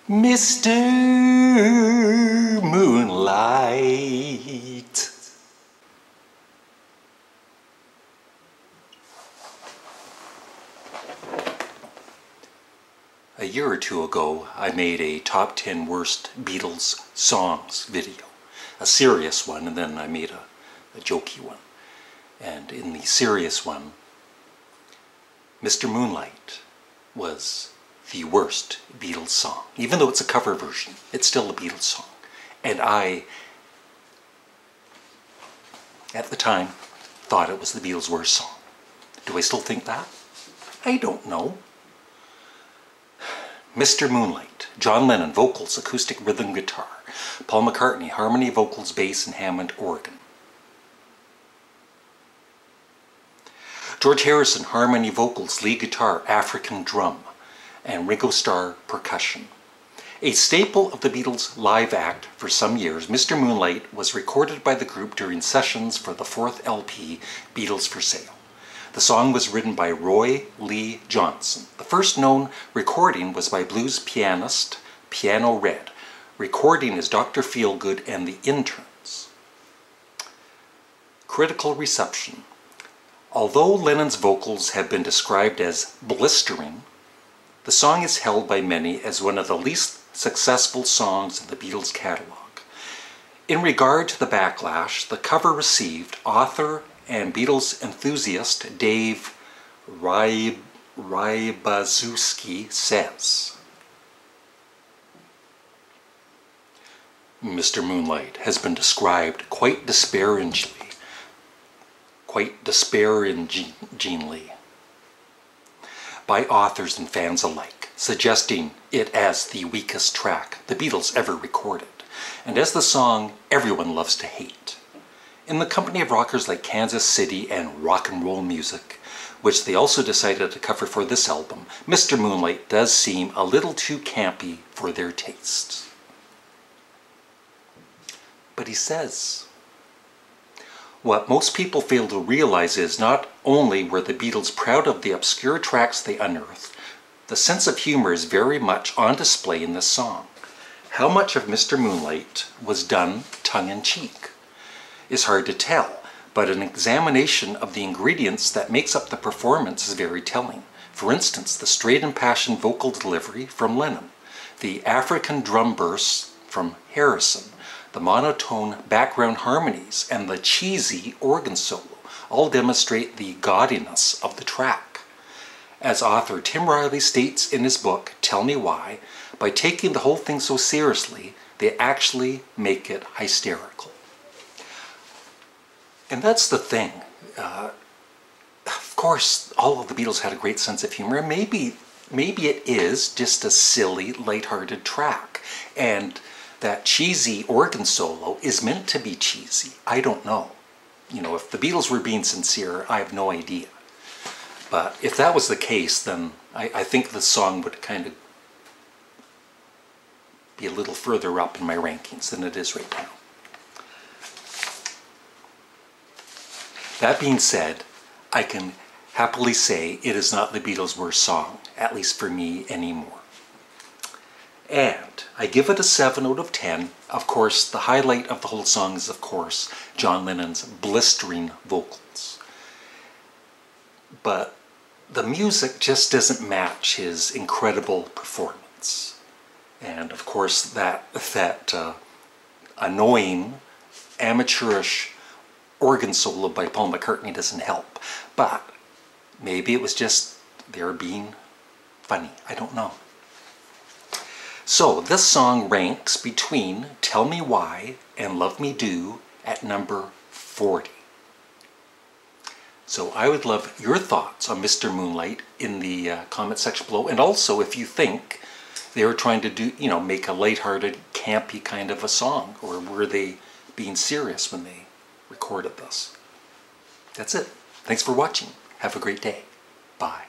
Mr. Moonlight. A year or two ago, I made a top 10 worst Beatles songs video. A serious one, and then I made a jokey one. And in the serious one, Mr. Moonlight was the worst Beatles song. Even though it's a cover version, it's still a Beatles song. And I, at the time, thought it was the Beatles' worst song. Do I still think that? I don't know. Mr. Moonlight, John Lennon, vocals, acoustic rhythm guitar. Paul McCartney, harmony, vocals, bass, and Hammond organ. George Harrison, harmony, vocals, lead guitar, African drum, and Ringo Starr, percussion. A staple of the Beatles' live act for some years, Mr. Moonlight was recorded by the group during sessions for the fourth LP, Beatles for Sale. The song was written by Roy Lee Johnson. The first known recording was by blues pianist Piano Red. Recording is Dr. Feelgood and the Interns. Critical reception. Although Lennon's vocals have been described as blistering, the song is held by many as one of the least successful songs in the Beatles' catalog. In regard to the backlash the cover received, author and Beatles enthusiast Dave Rybazewski says, Mr. Moonlight has been described quite disparagingly by authors and fans alike, suggesting it as the weakest track the Beatles ever recorded, and as the song everyone loves to hate. In the company of rockers like Kansas City and rock and roll music, which they also decided to cover for this album, Mr. Moonlight does seem a little too campy for their tastes. But he says, what most people fail to realize is not only were the Beatles proud of the obscure tracks they unearthed, the sense of humor is very much on display in this song. How much of Mr. Moonlight was done tongue-in-cheek is hard to tell, but an examination of the ingredients that makes up the performance is very telling. For instance, the straight impassioned vocal delivery from Lennon, the African drum bursts from Harrison, the monotone background harmonies, and the cheesy organ solo all demonstrate the gaudiness of the track. As author Tim Riley states in his book, Tell Me Why, by taking the whole thing so seriously, they actually make it hysterical. And that's the thing. Of course, all of the Beatles had a great sense of humor, and maybe it is just a silly, lighthearted track. And that cheesy organ solo is meant to be cheesy. I don't know. You know, if the Beatles were being sincere, I have no idea. But if that was the case, then I think the song would kind of be a little further up in my rankings than it is right now. That being said, I can happily say it is not the Beatles' worst song, at least for me anymore. And I give it a 7 out of 10. Of course, the highlight of the whole song is, of course, John Lennon's blistering vocals. But the music just doesn't match his incredible performance. And of course, that annoying, amateurish organ solo by Paul McCartney doesn't help. But maybe it was just they're being funny. I don't know. So this song ranks between Tell Me Why and Love Me Do at number 40. So I would love your thoughts on Mr. Moonlight in the comment section below. And also if you think they were trying to do, make a lighthearted, campy kind of a song, or were they being serious when they recorded this? That's it. Thanks for watching. Have a great day. Bye.